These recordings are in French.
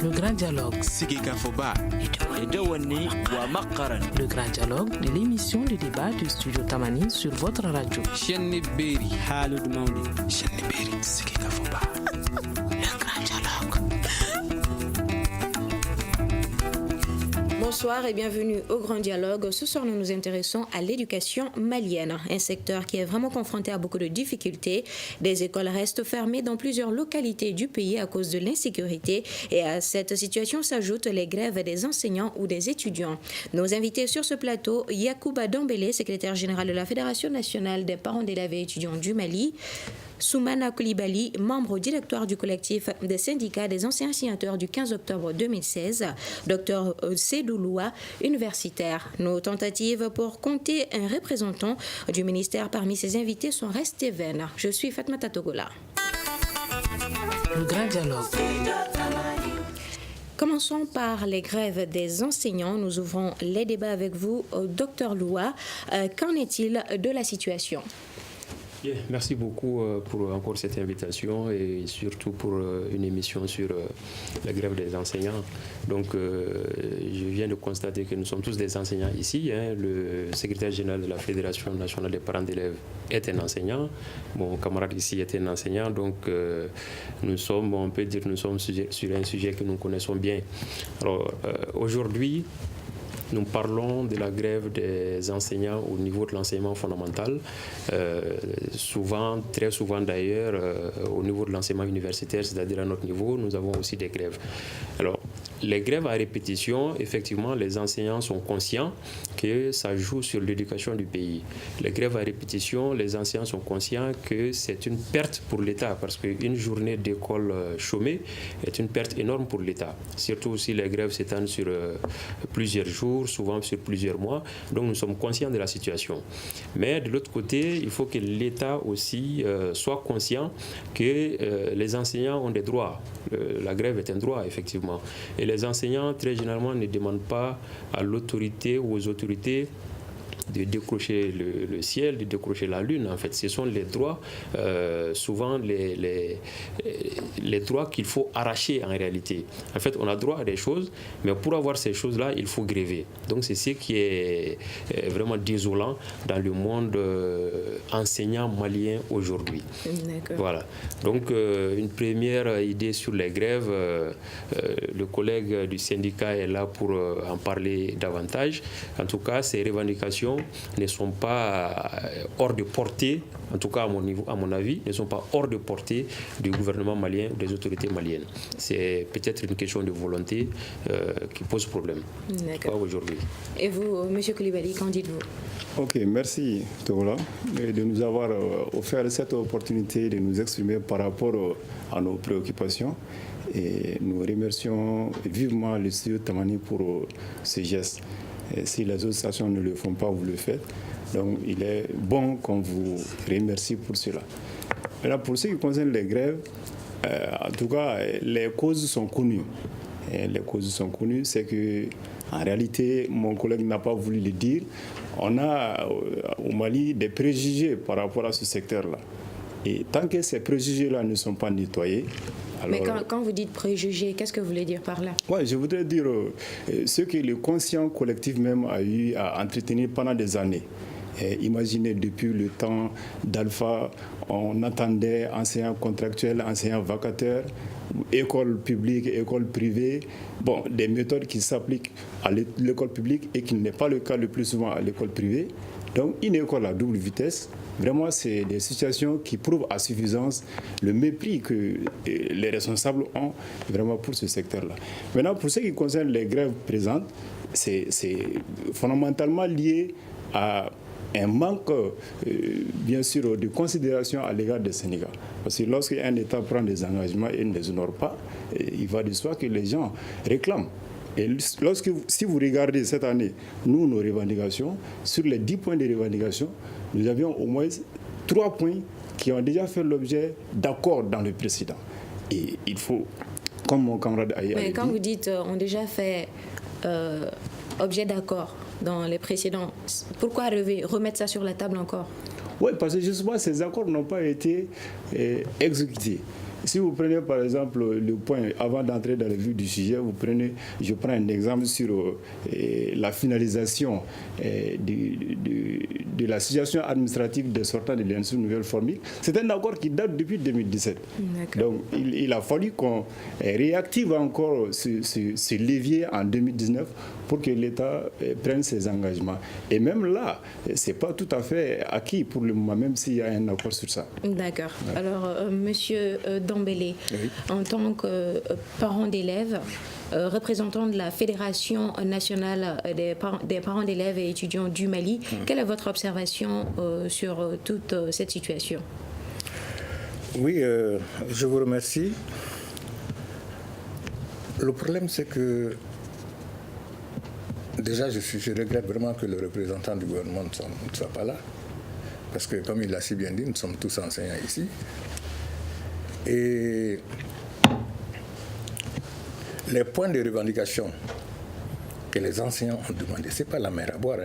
Le grand dialogue. Le grand dialogue de l'émission de débat du studio Tamani sur votre radio. Le grand dialogue. Bonsoir et bienvenue au Grand Dialogue. Ce soir, nous nous intéressons à l'éducation malienne, un secteur qui est vraiment confronté à beaucoup de difficultés. Des écoles restent fermées dans plusieurs localités du pays à cause de l'insécurité et à cette situation s'ajoutent les grèves des enseignants ou des étudiants. Nos invités sur ce plateau, Yacouba Dambélé, secrétaire général de la Fédération nationale des parents d'élèves et étudiants du Mali, Soumana Koulibaly, membre au directoire du collectif des syndicats des anciens signataires du 15 octobre 2016, Dr Seydou Loua, universitaire. Nos tentatives pour compter un représentant du ministère parmi ces invités sont restées vaines. Je suis Fatmata Togola. Le grand dialogue. Commençons par les grèves des enseignants. Nous ouvrons les débats avec vous, Dr Loua. Qu'en est-il de la situation ? Bien, merci beaucoup pour encore cette invitation et surtout pour une émission sur la grève des enseignants. Donc, je viens de constater que nous sommes tous des enseignants ici. Le secrétaire général de la Fédération nationale des parents d'élèves est un enseignant. Mon camarade ici est un enseignant. Donc, nous sommes, on peut dire, nous sommes sur un sujet que nous connaissons bien. Alors, aujourd'hui, nous parlons de la grève des enseignants au niveau de l'enseignement fondamental. Très souvent d'ailleurs, au niveau de l'enseignement universitaire, c'est-à-dire à notre niveau, nous avons aussi des grèves. Alors, les grèves à répétition, effectivement, les enseignants sont conscients que ça joue sur l'éducation du pays. Les grèves à répétition, les enseignants sont conscients que c'est une perte pour l'État parce qu'une journée d'école chômée est une perte énorme pour l'État. Surtout si les grèves s'étendent sur plusieurs jours, souvent sur plusieurs mois. Donc nous sommes conscients de la situation. Mais de l'autre côté, il faut que l'État aussi soit conscient que les enseignants ont des droits. La grève est un droit, effectivement. Et les enseignants, très généralement, ne demandent pas à l'autorité ou aux autorités de décrocher le ciel, de décrocher la lune. En fait, ce sont les droits, souvent les droits qu'il faut arracher en réalité. En fait, on a droit à des choses, mais pour avoir ces choses-là, il faut gréver. Donc, c'est ce qui est vraiment désolant dans le monde enseignant malien aujourd'hui. D'accord. Voilà. Donc, une première idée sur les grèves. Le collègue du syndicat est là pour en parler davantage. En tout cas, ces revendications ne sont pas hors de portée, en tout cas à mon avis, ne sont pas hors de portée du gouvernement malien, des autorités maliennes. C'est peut-être une question de volonté qui pose problème. D'accord. Pas aujourd'hui. Et vous, M. Koulibaly, qu'en dites-vous ? Ok, merci Togola de nous avoir offert cette opportunité de nous exprimer par rapport à nos préoccupations. Et nous remercions vivement le studio Tamani pour ce geste. Et si les autres stations ne le font pas, vous le faites. Donc il est bon qu'on vous remercie pour cela. Maintenant, pour ce qui concerne les grèves, en tout cas, les causes sont connues. Et les causes sont connues, c'est que en réalité, mon collègue n'a pas voulu le dire, on a au Mali des préjugés par rapport à ce secteur-là. Et tant que ces préjugés-là ne sont pas nettoyés, alors, mais quand vous dites préjugés, qu'est-ce que vous voulez dire par là ? Oui, je voudrais dire ce que le conscient collectif même a eu à entretenir pendant des années. Imaginez, depuis le temps d'Alpha, on attendait enseignants contractuels, enseignants vacataires, écoles publiques, écoles privées, des méthodes qui s'appliquent à l'école publique et qui n'est pas le cas le plus souvent à l'école privée. Donc une école à double vitesse, vraiment c'est des situations qui prouvent à suffisance le mépris que les responsables ont vraiment pour ce secteur-là. Maintenant, pour ce qui concerne les grèves présentes, c'est fondamentalement lié à un manque, bien sûr, de considération à l'égard des syndicats. Parce que lorsqu'un État prend des engagements et ne les honore pas, il va de soi que les gens réclament. Et si vous regardez cette année, nos revendications, sur les 10 points de revendication, nous avions au moins 3 points qui ont déjà fait l'objet d'accords dans le précédent. Et il faut, comme mon camarade Aïe a dit... Mais quand vous dites ont déjà fait objet d'accord dans les précédents, pourquoi remettre ça sur la table encore ? Oui, parce que justement, ces accords n'ont pas été exécutés. Si vous prenez par exemple le point, avant d'entrer dans le vif du sujet, je prends un exemple sur la finalisation de la situation administrative des sortants de l'INSEE nouvelle formule. C'est un accord qui date depuis 2017. Donc il a fallu qu'on réactive encore ce levier en 2019 pour que l'État prenne ses engagements. Et même là, ce n'est pas tout à fait acquis pour le moment, même s'il y a un accord sur ça. D'accord. Ouais. Alors, Monsieur Dambélé, oui, en tant que parent d'élèves, représentant de la Fédération nationale des parents d'élèves et étudiants du Mali, quelle est votre observation sur toute cette situation? Oui, je vous remercie. Le problème, c'est que déjà, je regrette vraiment que le représentant du gouvernement ne soit pas là. Parce que, comme il l'a si bien dit, nous sommes tous enseignants ici. Et les points de revendication que les enseignants ont demandé, ce n'est pas la mer à boire.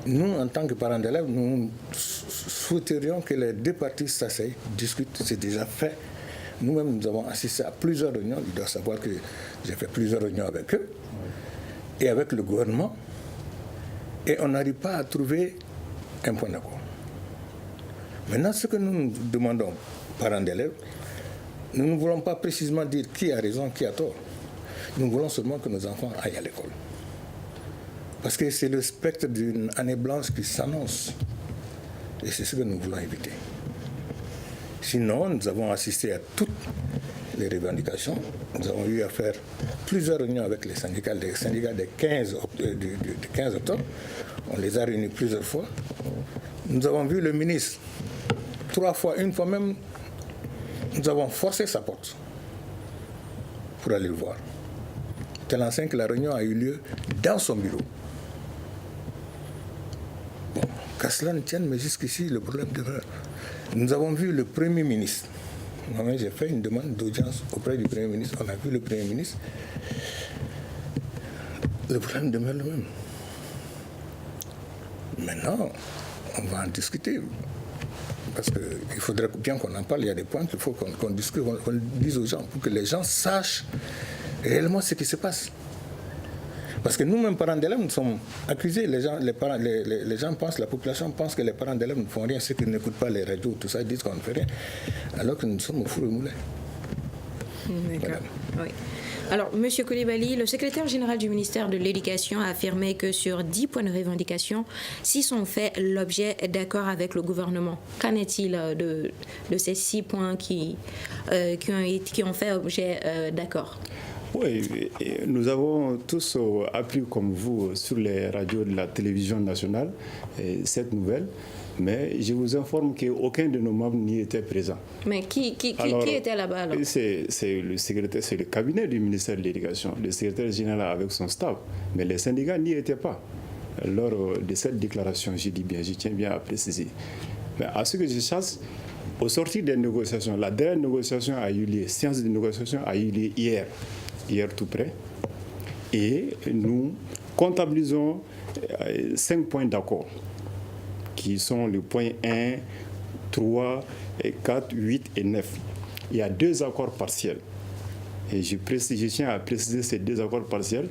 Nous, en tant que parents d'élèves, nous souhaiterions que les deux parties s'asseyent, discutent, c'est déjà fait. Nous-mêmes, nous avons assisté à plusieurs réunions. Ils doivent savoir que j'ai fait plusieurs réunions avec eux et avec le gouvernement. Et on n'arrive pas à trouver un point d'accord. Maintenant, ce que nous demandons, parents d'élèves, nous ne voulons pas précisément dire qui a raison, qui a tort. Nous voulons seulement que nos enfants aillent à l'école. Parce que c'est le spectre d'une année blanche qui s'annonce. Et c'est ce que nous voulons éviter. Sinon, nous avons assisté à toutes les revendications. Nous avons eu à faire plusieurs réunions avec les syndicats du 15 octobre. On les a réunis plusieurs fois. Nous avons vu le ministre 3 fois, une fois même, nous avons forcé sa porte pour aller le voir. Tel enseigne que la réunion a eu lieu dans son bureau. Bon, qu'à cela ne tienne, mais jusqu'ici, le problème demeure. Nous avons vu le Premier ministre. Moi-même, j'ai fait une demande d'audience auprès du Premier ministre. On a vu le Premier ministre. Le problème demeure le même. Maintenant, on va en discuter. Parce qu'il faudrait bien qu'on en parle. Il y a des points qu'il faut qu'on discute, qu'on le dise aux gens, pour que les gens sachent réellement ce qui se passe. Parce que nous-mêmes, parents d'élèves, nous sommes accusés. Les gens pensent, la population pense que les parents d'élèves ne font rien, ceux qui n'écoutent pas les radios, tout ça, ils disent qu'on ne fait rien, alors que nous sommes au four et moulin. D'accord. Voilà. Oui. Alors, M. Coulibaly, le secrétaire général du ministère de l'Éducation a affirmé que sur 10 points de revendication, 6 ont fait l'objet d'accords avec le gouvernement. Qu'en est-il de ces 6 points qui ont fait objet d'accord? Oui, nous avons tous appris comme vous sur les radios de la télévision nationale cette nouvelle, mais je vous informe qu'aucun de nos membres n'y était présent. Mais qui était là-bas alors? C'est le cabinet du ministère de l'Éducation, le secrétaire général avec son staff, mais les syndicats n'y étaient pas. Lors de cette déclaration, je tiens bien à préciser. Mais à ce que je sache, au sortir des négociations, la dernière négociation a eu lieu, séance de négociation a eu lieu hier tout près, et nous comptabilisons 5 points d'accord, qui sont les points 1, 3, 4, 8 et 9. Il y a 2 accords partiels. Et je tiens à préciser ces 2 accords partiels.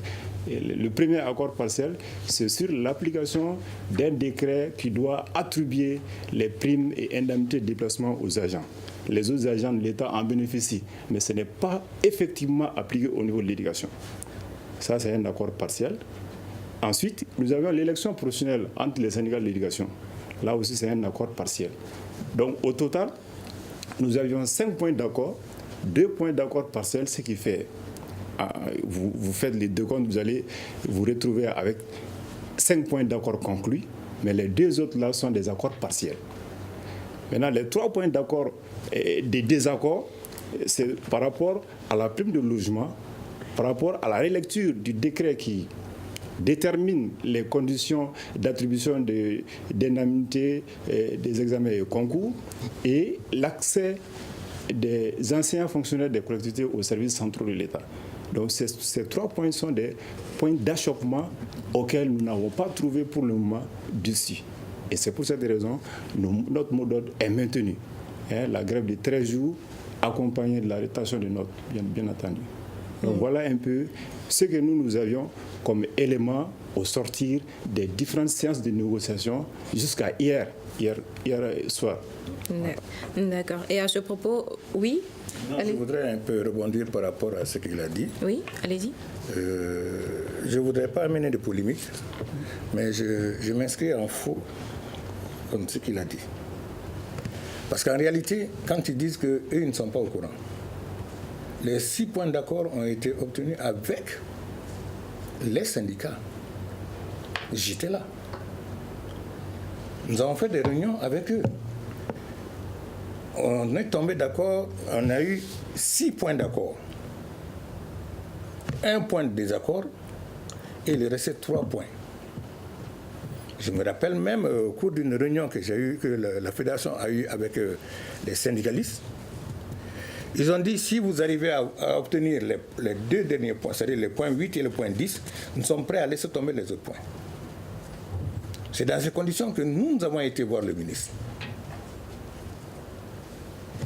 Et le premier accord partiel, c'est sur l'application d'un décret qui doit attribuer les primes et indemnités de déplacement aux agents. Les autres agents de l'État en bénéficient, mais ce n'est pas effectivement appliqué au niveau de l'éducation. Ça, c'est un accord partiel. Ensuite, nous avions l'élection professionnelle entre les syndicats de l'éducation. Là aussi, c'est un accord partiel. Donc, au total, nous avions 5 points d'accord, 2 points d'accord partiels, ce qui fait, vous faites les 2 comptes, vous allez vous retrouver avec 5 points d'accord conclus, mais les 2 autres là sont des accords partiels. Maintenant, les 3 points d'accord des désaccords, c'est par rapport à la prime de logement, par rapport à la relecture du décret qui détermine les conditions d'attribution d'indemnités des examens et concours, et l'accès des anciens fonctionnaires des collectivités aux services centraux de l'État. Donc ces 3 points sont des points d'achoppement auxquels nous n'avons pas trouvé pour le moment d'issue. Et c'est pour cette raison que notre mot d'ordre est maintenu. la grève de 13 jours, accompagnée de la rétention de notes, bien entendu. Donc voilà un peu ce que nous avions comme élément au sortir des différentes séances de négociation jusqu'à hier soir. D'accord. Et à ce propos, oui, je voudrais un peu rebondir par rapport à ce qu'il a dit. Oui, allez-y. Je ne voudrais pas amener de polémique, mais je m'inscris en faux comme ce qu'il a dit. Parce qu'en réalité, quand ils disent qu'eux, ils ne sont pas au courant, les 6 points d'accord ont été obtenus avec les syndicats. J'étais là. Nous avons fait des réunions avec eux. On est tombé d'accord, on a eu 6 points d'accord. 1 point de désaccord et il restait 3 points. Je me rappelle même au cours d'une réunion que j'ai eue, que la fédération a eue avec les syndicalistes. Ils ont dit, si vous arrivez à obtenir les 2 derniers points, c'est-à-dire les points 8 et le point 10, nous sommes prêts à laisser tomber les autres points. C'est dans ces conditions que nous avons été voir le ministre.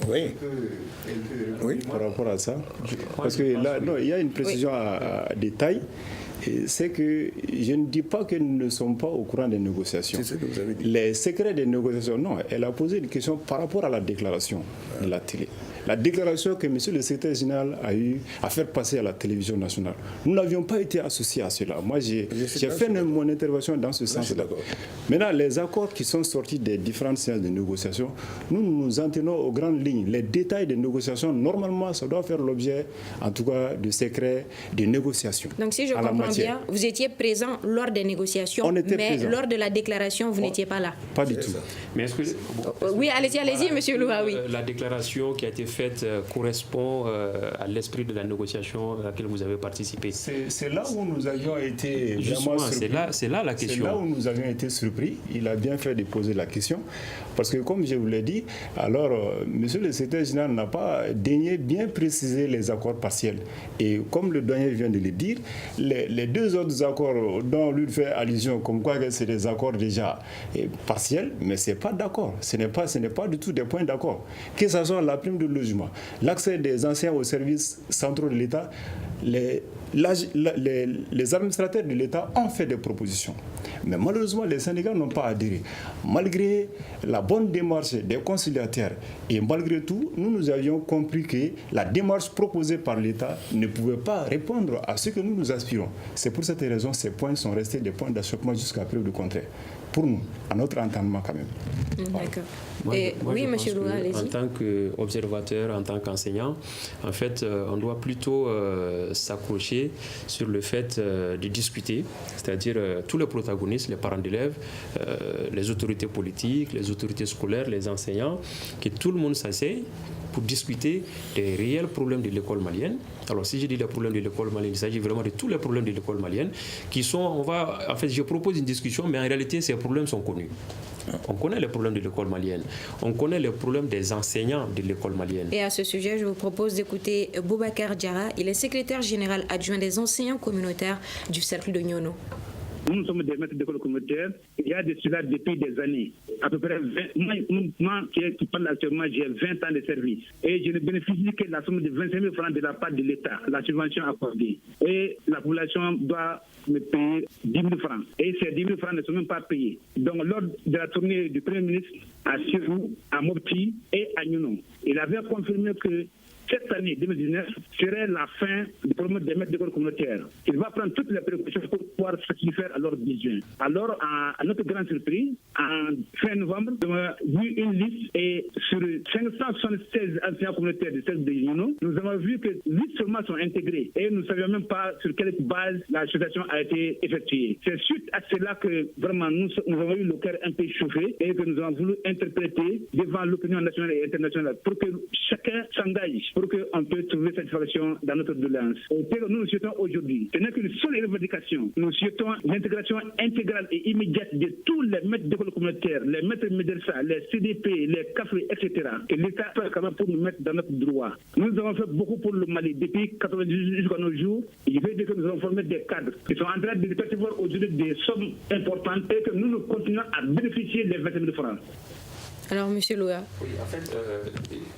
Oui. Oui, par rapport à ça. Parce que là, non, il y a une précision à détail. C'est que je ne dis pas que nous ne sommes pas au courant des négociations. C'est ce que vous avez dit. Les secrets des négociations, non. Elle a posé une question par rapport à la déclaration de la télé. La déclaration que M. le secrétaire général a eu à faire passer à la télévision nationale. Nous n'avions pas été associés à cela. Moi, j'ai fait mon intervention dans ce sens-là. Maintenant, les accords qui sont sortis des différentes séances de négociation, nous nous en tenons aux grandes lignes. Les détails des négociations, normalement, ça doit faire l'objet, en tout cas, de secrets de négociation. Donc, si je comprends bien, vous étiez présent lors des négociations, mais présent. Lors de la déclaration, vous n'étiez pas là. Pas du tout. Mais est-ce que... Oui, allez-y, monsieur Louhaoui. La déclaration qui a été faite correspond à l'esprit de la négociation à laquelle vous avez participé. C'est là où nous avions été justement surpris. C'est là la question. C'est là où nous avions été surpris. Il a bien fait de poser la question. Parce que comme je vous l'ai dit, alors, monsieur le secrétaire général n'a pas daigné bien préciser les accords partiels. Et comme le doyen vient de le dire, les 2 autres accords dont lui fait allusion, comme quoi c'est des accords déjà partiels, mais ce n'est pas d'accord. Ce n'est pas du tout des points d'accord. Que ce soit la prime de logement, l'accès des anciens aux services centraux de l'État, les administrateurs de l'État ont fait des propositions. Mais malheureusement, les syndicats n'ont pas adhéré. Malgré la bonne démarche des conciliateurs et malgré tout, nous avions compris que la démarche proposée par l'État ne pouvait pas répondre à ce que nous aspirons. C'est pour cette raison que ces points sont restés des points d'achoppement jusqu'à preuve du contraire. Pour nous, à notre entendement quand même. D'accord. Oui, monsieur Loua, allez-y. En tant qu'observateur, en tant qu'enseignant, en fait, on doit plutôt s'accrocher sur le fait de discuter, c'est-à-dire tous les protagonistes, les parents d'élèves, les autorités politiques, les autorités scolaires, les enseignants, que tout le monde s'asseye pour discuter des réels problèmes de l'école malienne. Alors, si je dis les problèmes de l'école malienne, il s'agit vraiment de tous les problèmes de l'école malienne qui sont, je propose une discussion, mais en réalité, ces problèmes sont connus. On connaît les problèmes de l'école malienne. On connaît les problèmes des enseignants de l'école malienne. Et à ce sujet, je vous propose d'écouter Boubacar Diarra. Il est secrétaire général adjoint des enseignants communautaires du Cercle de Nyono. Nous sommes des maîtres d'école communautaire. Il y a de cela depuis des années. À peu près 20, moi qui parle actuellement, j'ai 20 ans de service. Et je ne bénéficie que la somme de 25 000 francs de la part de l'État, la subvention accordée. Et la population doit me payer 10 000 francs. Et ces 10 000 francs ne sont même pas payés. Donc, lors de la tournée du Premier ministre à Sirou, à Mopti et à Nyono, il avait confirmé que cette année 2019 serait la fin du problème des maîtres d'école communautaire. Il va prendre toutes les précautions pour pouvoir satisfaire à leurs besoins. Alors, à notre grande surprise, en fin novembre, nous avons vu une liste et sur 576 enseignants communautaires du Cercle de Nyono, nous avons vu que 8 seulement sont intégrés et nous ne savions même pas sur quelle base la situation a été effectuée. C'est suite à cela que vraiment nous avons eu le cœur un peu chauffé et que nous avons voulu interpréter devant l'opinion nationale et internationale pour que chacun s'engage, pour qu'on puisse trouver satisfaction dans notre doléance. Et ce que nous souhaitons aujourd'hui, ce n'est qu'une seule revendication. Nous souhaitons l'intégration intégrale et immédiate de tous les maîtres d'école communautaire, les maîtres médersa, les CDP, les CAFRE, etc. Que l'État fait quand même pour nous mettre dans notre droit. Nous avons fait beaucoup pour le Mali depuis 1998 jusqu'à nos jours. Il veut dire que nous avons formé des cadres qui sont en train de percevoir aujourd'hui des sommes importantes et que nous continuons à bénéficier des 20 000 francs. Alors, M. Loa. Oui, en fait,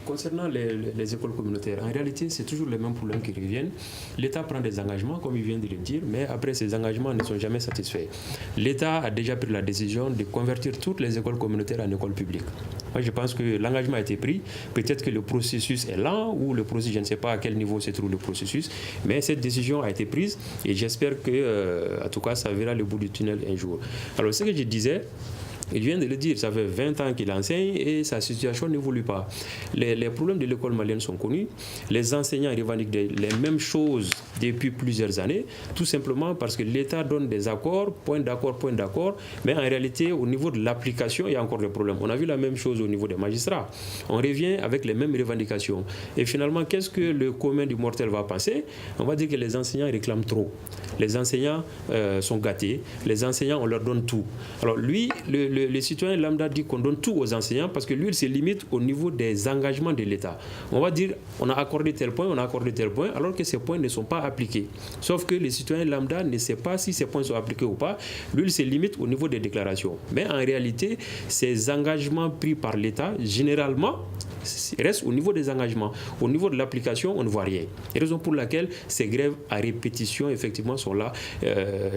concernant les écoles communautaires, en réalité, c'est toujours les mêmes problèmes qui reviennent. L'État prend des engagements, comme il vient de le dire, mais après, ces engagements ne sont jamais satisfaits. L'État a déjà pris la décision de convertir toutes les écoles communautaires en écoles publiques. Moi, je pense que l'engagement a été pris. Peut-être que le processus est lent ou le processus, je ne sais pas à quel niveau se trouve le processus, mais cette décision a été prise et j'espère que, en tout cas, ça verra le bout du tunnel un jour. Alors, ce que je disais, il vient de le dire, ça fait 20 ans qu'il enseigne et sa situation n'évolue pas. Les problèmes de l'école malienne sont connus. Les enseignants revendiquent les mêmes choses depuis plusieurs années, tout simplement parce que l'État donne des accords, point d'accord, mais en réalité, au niveau de l'application, il y a encore des problèmes. On a vu la même chose au niveau des magistrats. On revient avec les mêmes revendications. Et finalement, qu'est-ce que le commun du mortel va penser? On va dire que les enseignants réclament trop. Les enseignants sont gâtés. Les enseignants, on leur donne tout. Alors lui, le citoyen lambda dit qu'on donne tout aux enseignants parce que lui, il se limite au niveau des engagements de l'État. On va dire, on a accordé tel point, alors que ces points ne sont pas appliqués. Sauf que le citoyen lambda ne sait pas si ces points sont appliqués ou pas. Lui, il se limite au niveau des déclarations. Mais en réalité, ces engagements pris par l'État, généralement, restent au niveau des engagements. Au niveau de l'application, on ne voit rien. Et raison pour laquelle ces grèves à répétition, effectivement, sont là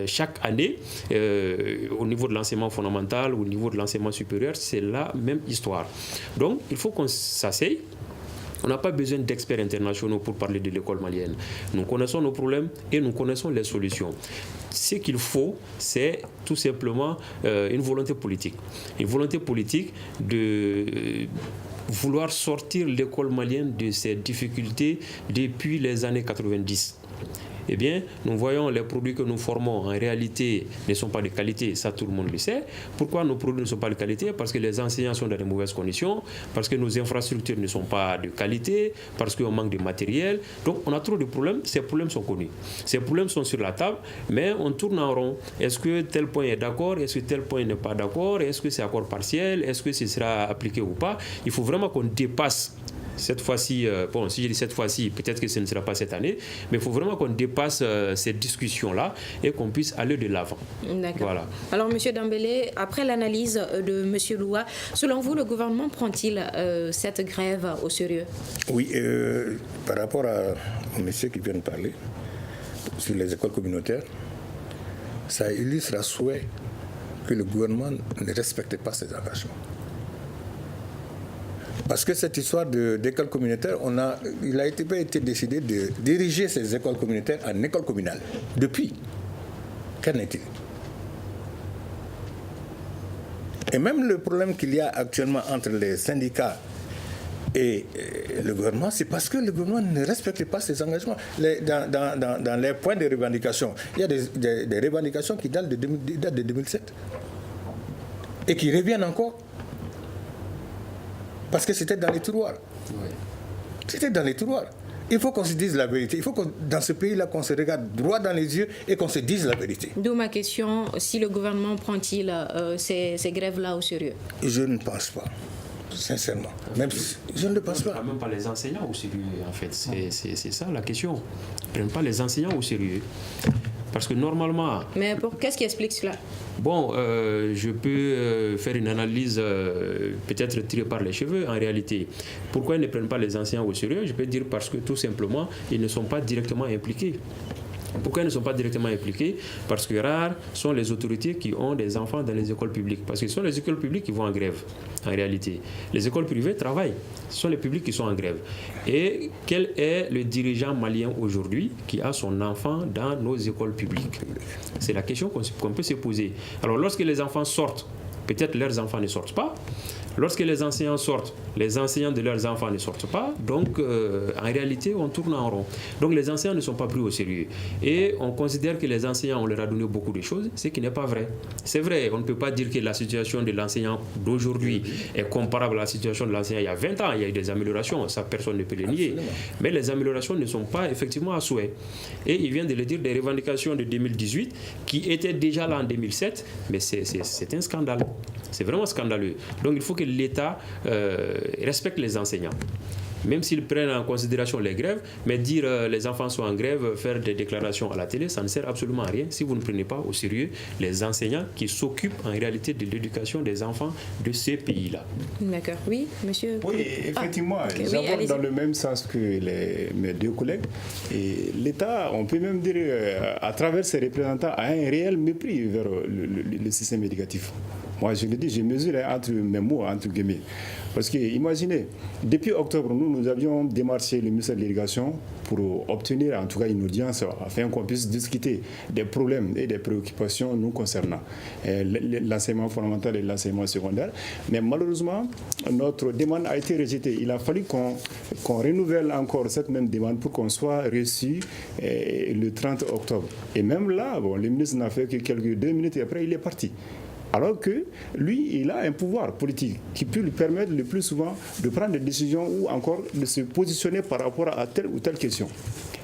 chaque année. Au niveau de l'enseignement fondamental, au niveau de l'enseignement supérieur, c'est la même histoire. Donc, il faut qu'on s'asseye. On n'a pas besoin d'experts internationaux pour parler de l'école malienne. Nous connaissons nos problèmes et nous connaissons les solutions. Ce qu'il faut, c'est tout simplement une volonté politique. Une volonté politique de vouloir sortir l'école malienne de ses difficultés depuis les années 90. Eh bien, nous voyons les produits que nous formons en réalité ne sont pas de qualité, ça tout le monde le sait. Pourquoi nos produits ne sont pas de qualité? Parce que les enseignants sont dans de mauvaises conditions, parce que nos infrastructures ne sont pas de qualité, parce qu'on manque de matériel. Donc on a trop de problèmes, ces problèmes sont connus. Ces problèmes sont sur la table, mais on tourne en rond. Est-ce que tel point est d'accord? Est-ce que tel point n'est pas d'accord? Est-ce que c'est accord partiel? Est-ce que ce sera appliqué ou pas? Il faut vraiment qu'on dépasse cette fois-ci, bon, si je dis cette fois-ci, peut-être que ce ne sera pas cette année, mais il faut vraiment qu'on dépasse cette discussion-là et qu'on puisse aller de l'avant. D'accord. Voilà. Alors, M. Dambélé, après l'analyse de M. Loa, selon vous, le gouvernement prend-il cette grève au sérieux? Oui, par rapport au monsieur qui vient de parler sur les écoles communautaires, ça illustre à souhait que le gouvernement ne respecte pas ses engagements. Parce que cette histoire d'école communautaire, il a été décidé de diriger ces écoles communautaires en école communale. Depuis, qu'en est-il? Et même le problème qu'il y a actuellement entre les syndicats et le gouvernement, c'est parce que le gouvernement ne respecte pas ses engagements. Dans les points de revendication, il y a des revendications qui datent de 2007 et qui reviennent encore. Parce que c'était dans les tiroirs. Oui. C'était dans les tiroirs. Il faut qu'on se dise la vérité. Il faut que dans ce pays-là, qu'on se regarde droit dans les yeux et qu'on se dise la vérité. D'où ma question, si le gouvernement prend-il ces grèves-là au sérieux? Je ne pense pas, sincèrement. Même je ne le pense pas. Même pas les enseignants au sérieux, en fait. C'est ça la question. Ils ne prennent pas les enseignants au sérieux. Parce que normalement... Mais qu'est-ce qui explique cela? Bon, je peux faire une analyse peut-être tirée par les cheveux en réalité. Pourquoi ils ne prennent pas les enseignants au sérieux? Je peux dire parce que tout simplement, ils ne sont pas directement impliqués. Pourquoi ils ne sont pas directement impliqués? Parce que rares sont les autorités qui ont des enfants dans les écoles publiques. Parce que ce sont les écoles publiques qui vont en grève, en réalité. Les écoles privées travaillent. Ce sont les publics qui sont en grève. Et quel est le dirigeant malien aujourd'hui qui a son enfant dans nos écoles publiques? C'est la question qu'on peut se poser. Alors, lorsque les enfants sortent, peut-être leurs enfants ne sortent pas. Lorsque les enseignants sortent, les enseignants de leurs enfants ne sortent pas. Donc, en réalité, on tourne en rond. Donc, les enseignants ne sont pas pris au sérieux. Et on considère que les enseignants, on leur a donné beaucoup de choses, ce qui n'est pas vrai. C'est vrai, on ne peut pas dire que la situation de l'enseignant d'aujourd'hui est comparable à la situation de l'enseignant il y a 20 ans. Il y a eu des améliorations, ça, personne ne peut le nier. Mais les améliorations ne sont pas effectivement à souhait. Et il vient de le dire, des revendications de 2018 qui étaient déjà là en 2007, mais c'est un scandale. C'est vraiment scandaleux. Donc, il faut que l'État respecte les enseignants. même s'ils prennent en considération les grèves, mais dire les enfants sont en grève, faire des déclarations à la télé, ça ne sert absolument à rien si vous ne prenez pas au sérieux les enseignants qui s'occupent en réalité de l'éducation des enfants de ces pays-là. D'accord. Oui, monsieur. Oui, effectivement, j'aborde dans le même sens que mes deux collègues. Et l'État, on peut même dire, à travers ses représentants, a un réel mépris vers le système éducatif. Moi, je le dis, je mesure entre mes mots, entre guillemets. Parce que, imaginez, depuis octobre, nous avions démarché le ministère de l'Éducation pour obtenir en tout cas une audience afin qu'on puisse discuter des problèmes et des préoccupations nous concernant l'enseignement fondamental et l'enseignement secondaire. Mais malheureusement, notre demande a été rejetée. Il a fallu qu'on renouvelle encore cette même demande pour qu'on soit reçu le 30 octobre. Et même là, le ministre n'a fait que quelques 2 minutes et après, il est parti. Alors que lui, il a un pouvoir politique qui peut lui permettre le plus souvent de prendre des décisions ou encore de se positionner par rapport à telle ou telle question.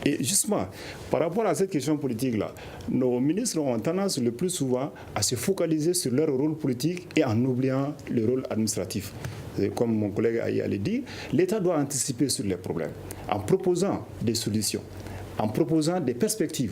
Et justement, par rapport à cette question politique-là, nos ministres ont tendance le plus souvent à se focaliser sur leur rôle politique et en oubliant le rôle administratif. Et comme mon collègue allait dire, l'État doit anticiper sur les problèmes en proposant des solutions, en proposant des perspectives.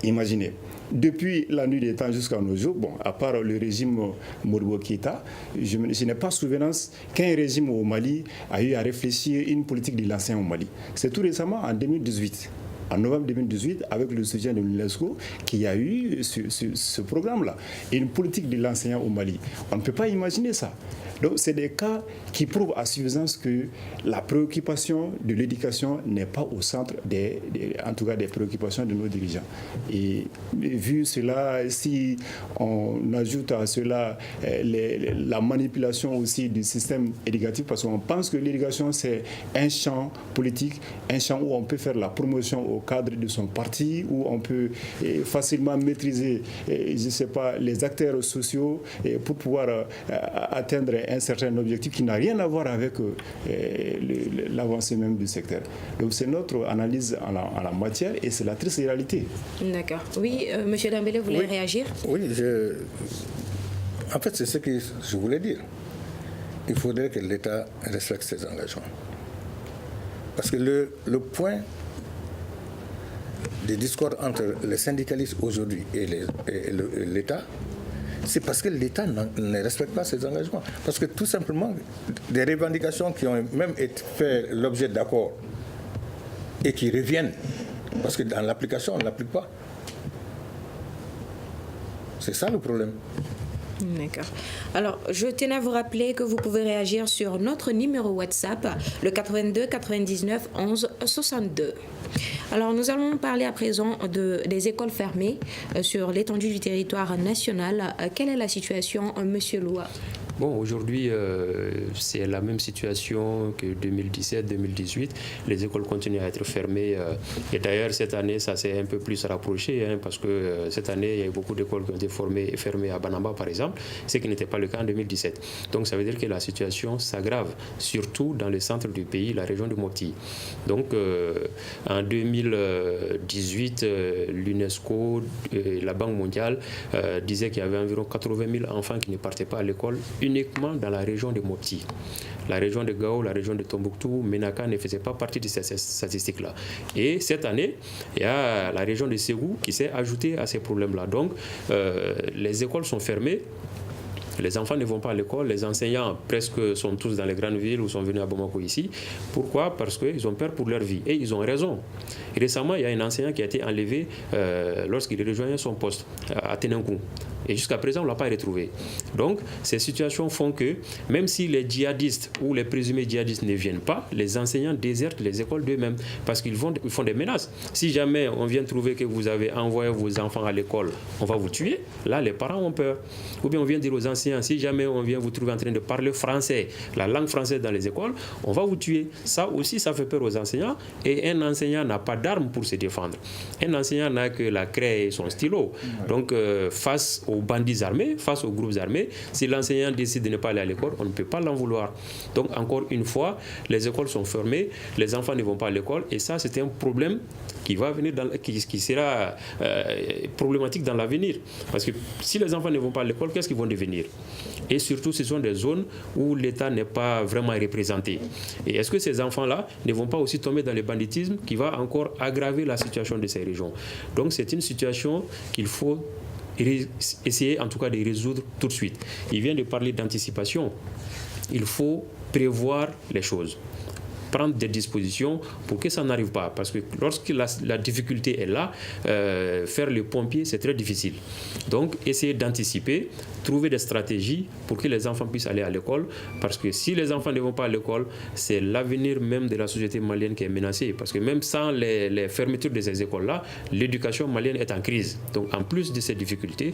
Imaginez. Depuis la nuit des temps jusqu'à nos jours, à part le régime Modibo Keïta, je n'ai pas souvenance qu'un régime au Mali a eu à réfléchir une politique de l'enseignant au Mali. C'est tout récemment, en 2018. En novembre 2018, avec le soutien de l'UNESCO, qu'il y a eu ce programme-là. Et une politique de l'enseignant au Mali. On ne peut pas imaginer ça. Donc, c'est des cas qui prouvent à suffisance que la préoccupation de l'éducation n'est pas au centre en tout cas des préoccupations de nos dirigeants. Et vu cela, si on ajoute à cela la manipulation aussi du système éducatif, parce qu'on pense que l'éducation, c'est un champ politique, un champ où on peut faire la promotion au cadre de son parti, où on peut facilement maîtriser, je ne sais pas, les acteurs sociaux pour pouvoir atteindre un certain objectif qui n'a rien à voir avec l'avancée même du secteur. Donc c'est notre analyse en la matière et c'est la triste réalité. D'accord. Oui, M. Dambélé, vous voulez réagir? Oui, en fait, c'est ce que je voulais dire. Il faudrait que l'État respecte ses engagements. Parce que le point des discords entre les syndicalistes aujourd'hui et l'État, c'est parce que l'État ne respecte pas ses engagements. Parce que tout simplement, des revendications qui ont même fait l'objet d'accords et qui reviennent, parce que dans l'application, on ne l'applique pas. C'est ça le problème. D'accord. Alors, je tenais à vous rappeler que vous pouvez réagir sur notre numéro WhatsApp, le 82 99 11 62. Alors, nous allons parler à présent des écoles fermées sur l'étendue du territoire national. Quelle est la situation, Monsieur Loua? Bon, aujourd'hui, c'est la même situation que 2017-2018. Les écoles continuent à être fermées. Et d'ailleurs, cette année, ça s'est un peu plus rapproché, parce que cette année, il y a eu beaucoup d'écoles qui ont été fermées à Banamba, par exemple, ce qui n'était pas le cas en 2017. Donc, ça veut dire que la situation s'aggrave, surtout dans le centre du pays, la région de Mopti. Donc, en 2018, l'UNESCO et la Banque mondiale disaient qu'il y avait environ 80 000 enfants qui ne partaient pas à l'école, uniquement dans la région de Mopti. La région de Gao, la région de Tombouctou, Ménaka ne faisait pas partie de ces statistiques-là. Et cette année, il y a la région de Ségou qui s'est ajoutée à ces problèmes-là. Donc, les écoles sont fermées. Les enfants ne vont pas à l'école, les enseignants presque sont tous dans les grandes villes ou sont venus à Bamako ici. Pourquoi? Parce qu'ils ont peur pour leur vie. Et ils ont raison. Récemment, il y a un enseignant qui a été enlevé lorsqu'il rejoignait son poste à Tenenkou. Et jusqu'à présent, on ne l'a pas retrouvé. Donc, ces situations font que, même si les djihadistes ou les présumés djihadistes ne viennent pas, les enseignants désertent les écoles d'eux-mêmes parce qu'ils font des menaces. Si jamais on vient trouver que vous avez envoyé vos enfants à l'école, on va vous tuer. Là, les parents ont peur. Ou bien on vient dire aux enseignants, si jamais on vient vous trouver en train de parler français, la langue française dans les écoles, on va vous tuer. Ça aussi, ça fait peur aux enseignants. Et un enseignant n'a pas d'armes pour se défendre. Un enseignant n'a que la craie et son stylo. Donc, face aux bandits armés, face aux groupes armés. Si l'enseignant décide de ne pas aller à l'école, on ne peut pas l'en vouloir. Donc encore une fois, les écoles sont fermées, les enfants ne vont pas à l'école, et ça c'est un problème qui va venir qui sera problématique dans l'avenir. Parce que si les enfants ne vont pas à l'école, qu'est-ce qu'ils vont devenir? Et surtout, ce sont des zones où l'État n'est pas vraiment représenté. Et est-ce que ces enfants-là ne vont pas aussi tomber dans le banditisme qui va encore aggraver la situation de ces régions? Donc c'est une situation qu'il faut essayer en tout cas de résoudre tout de suite. Il vient de parler d'anticipation. Il faut prévoir les choses, prendre des dispositions pour que ça n'arrive pas. Parce que lorsque la difficulté est là, faire le pompier, c'est très difficile. Donc, essayer d'anticiper, trouver des stratégies pour que les enfants puissent aller à l'école. Parce que si les enfants ne vont pas à l'école, c'est l'avenir même de la société malienne qui est menacé. Parce que même sans les fermetures de ces écoles-là, l'éducation malienne est en crise. Donc, en plus de ces difficultés,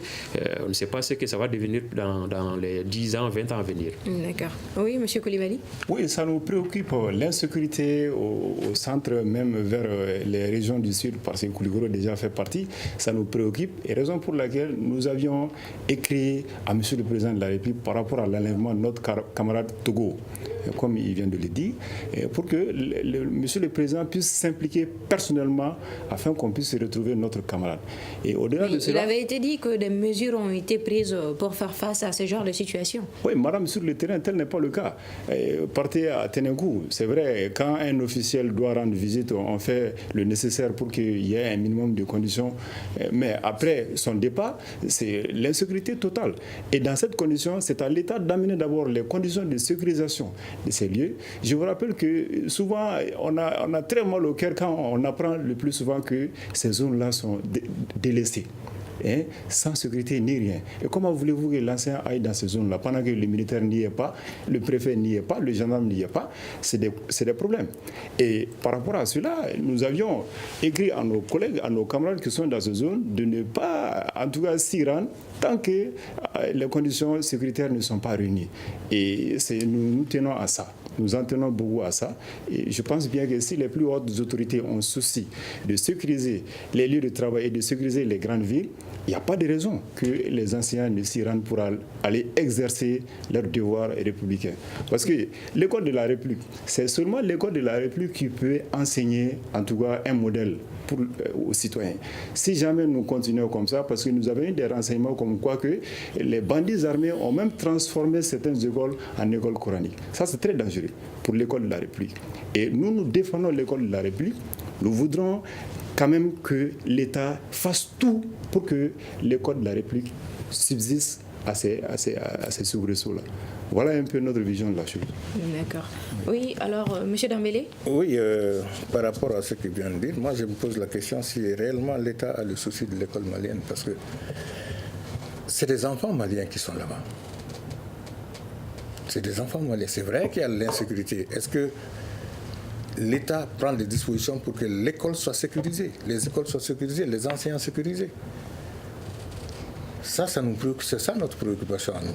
on ne sait pas ce que ça va devenir dans les 10 ans, 20 ans à venir. D'accord. Oui, M. Koulibaly? Oui, ça nous préoccupe. L'insécurité au centre, même vers les régions du sud, parce que Kouligoro déjà fait partie, ça nous préoccupe. Et raison pour laquelle nous avions écrit à M. le Président de la République par rapport à l'enlèvement de notre camarade Togo, comme il vient de le dire, pour que M. le Président puisse s'impliquer personnellement afin qu'on puisse retrouver notre camarade. Et au-delà de cela, il avait été dit que des mesures ont été prises pour faire face à ce genre de situation. Oui, madame, sur le terrain, tel n'est pas le cas. Partez à Ténégou, c'est vrai, quand un officiel doit rendre visite, on fait le nécessaire pour qu'il y ait un minimum de conditions. Mais après son départ, c'est l'insécurité totale. Et dans cette condition, c'est à l'État d'amener d'abord les conditions de sécurisation de ces lieux. Je vous rappelle que souvent, on a très mal au cœur quand on apprend le plus souvent que ces zones-là sont délaissées. Sans sécurité ni rien. Et comment voulez-vous que l'enseignant aille dans ces zones-là pendant que le militaire n'y est pas, le préfet n'y est pas, le gendarme n'y est pas? C'est des problèmes. Et par rapport à cela, nous avions écrit à nos collègues, à nos camarades qui sont dans ces zones, de ne pas, en tout cas, s'y rendre tant que les conditions sécuritaires ne sont pas réunies. Et nous tenons à ça. Nous en tenons beaucoup à ça. Et je pense bien que si les plus hautes autorités ont souci de sécuriser les lieux de travail et de sécuriser les grandes villes, il n'y a pas de raison que les enseignants ne s'y rendent pour aller exercer leurs devoirs républicains. Parce que l'école de la République, c'est seulement l'école de la République qui peut enseigner, en tout cas, un modèle aux citoyens. Si jamais nous continuons comme ça, parce que nous avons eu des renseignements comme quoi que les bandits armés ont même transformé certaines écoles en écoles coraniques. Ça, c'est très dangereux pour l'école de la République. Et nous défendons l'école de la République. Nous voudrons quand même que l'État fasse tout pour que l'école de la République subsiste à ces soubresauts-là. Voilà un peu notre vision de la chose. D'accord. Oui, alors, M. Dambélé? Oui, par rapport à ce qu'il vient de dire, moi je me pose la question si réellement l'État a le souci de l'école malienne, parce que c'est des enfants maliens qui sont là-bas. C'est des enfants maliens. C'est vrai qu'il y a l'insécurité. Est-ce que l'État prend des dispositions pour que l'école soit sécurisée, les écoles soient sécurisées, les enseignants sécurisés? Ça nous préoccupe, c'est ça notre préoccupation à nous.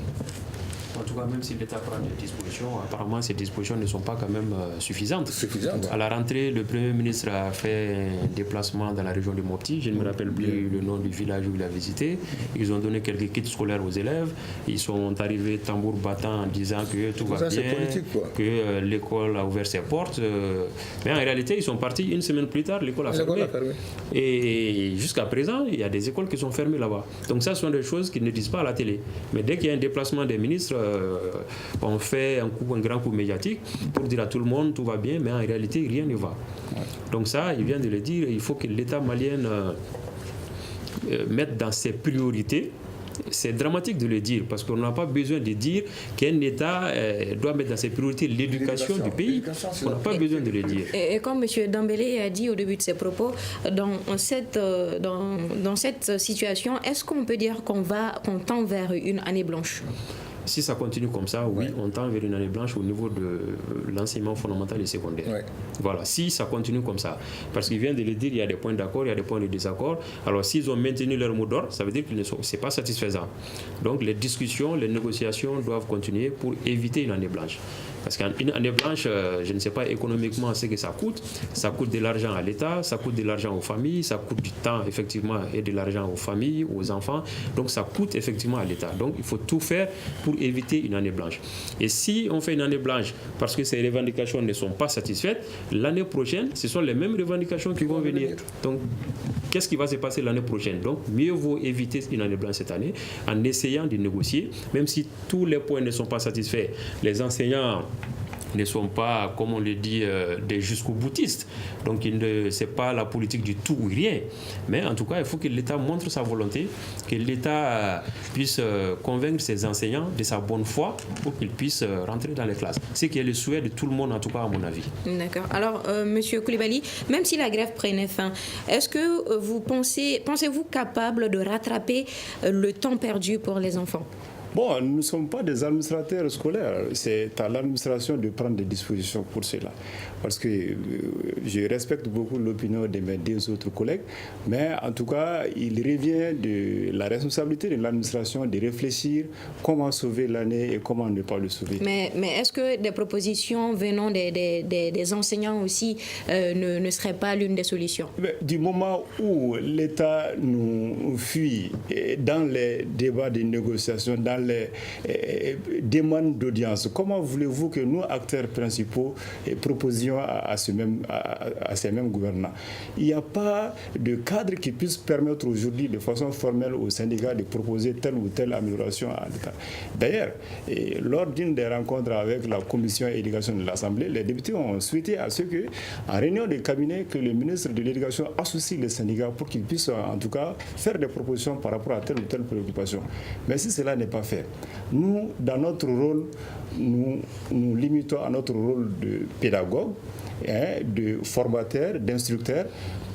En tout cas, même si l'État prend des dispositions, apparemment ces dispositions ne sont pas quand même suffisantes. À la rentrée, le Premier ministre a fait un déplacement dans la région de Mopti. Je ne me rappelle plus le nom du village où il a visité. Ils ont donné quelques kits scolaires aux élèves. Ils sont arrivés tambour battant en disant que tout va bien, que l'école a ouvert ses portes. Mais en réalité, ils sont partis une semaine plus tard, l'école a fermé. Et jusqu'à présent, il y a des écoles qui sont fermées là-bas. Donc ça, ce sont des choses qu'ils ne disent pas à la télé. Mais dès qu'il y a un déplacement des ministres, on fait un grand coup médiatique pour dire à tout le monde tout va bien, mais en réalité rien ne va. Donc ça, il vient de le dire, il faut que l'État malien mette dans ses priorités. C'est dramatique de le dire parce qu'on n'a pas besoin de dire qu'un État doit mettre dans ses priorités l'éducation du pays. On n'a pas besoin de le dire. Et comme M. Dambélé a dit au début de ses propos, dans cette situation, est-ce qu'on peut dire qu'on tend vers une année blanche? Si ça continue comme ça, oui, on tend vers une année blanche au niveau de l'enseignement fondamental et secondaire. Ouais. Voilà, si ça continue comme ça. Parce qu'il vient de le dire, il y a des points d'accord, il y a des points de désaccord. Alors, s'ils ont maintenu leur mot d'ordre, ça veut dire que ce n'est pas satisfaisant. Donc, les discussions, les négociations doivent continuer pour éviter une année blanche. Parce qu'une année blanche, je ne sais pas économiquement ce que ça coûte. Ça coûte de l'argent à l'État, ça coûte de l'argent aux familles, ça coûte du temps effectivement et de l'argent aux familles, aux enfants. Donc ça coûte effectivement à l'État. Donc il faut tout faire pour éviter une année blanche. Et si on fait une année blanche parce que ces revendications ne sont pas satisfaites, l'année prochaine, ce sont les mêmes revendications qui vont venir. Donc qu'est-ce qui va se passer l'année prochaine? Donc mieux vaut éviter une année blanche cette année en essayant de négocier, même si tous les points ne sont pas satisfaits. Les enseignants ne sont pas, comme on le dit, des jusqu'au boutistes. Donc, ce n'est pas la politique du tout ou rien. Mais en tout cas, il faut que l'État montre sa volonté, que l'État puisse convaincre ses enseignants de sa bonne foi pour qu'ils puissent rentrer dans les classes. Ce qui est le souhait de tout le monde, en tout cas, à mon avis. D'accord. Alors, Monsieur Coulibaly, même si la grève prenait fin, est-ce que vous pensez-vous capable de rattraper le temps perdu pour les enfants? Bon, nous ne sommes pas des administrateurs scolaires. C'est à l'administration de prendre des dispositions pour cela. Parce que je respecte beaucoup l'opinion de mes deux autres collègues, mais en tout cas, il revient de la responsabilité de l'administration de réfléchir comment sauver l'année et comment ne pas le sauver. Mais est-ce que des propositions venant des enseignants aussi ne seraient pas l'une des solutions? Du moment où l'État nous fuit dans les débats de négociation, dans les demandes d'audience, comment voulez-vous que nous, acteurs principaux, proposions à ces mêmes gouvernants? Il n'y a pas de cadre qui puisse permettre aujourd'hui de façon formelle aux syndicats de proposer telle ou telle amélioration à l'État. D'ailleurs, lors d'une des rencontres avec la commission éducation de l'Assemblée, les députés ont souhaité à ce que, en réunion de cabinet, que le ministre de l'Éducation associe les syndicats pour qu'ils puissent en tout cas faire des propositions par rapport à telle ou telle préoccupation. Mais si cela n'est pas fait, nous, dans notre rôle, nous limitons à notre rôle de pédagogue, de formateur, d'instructeur.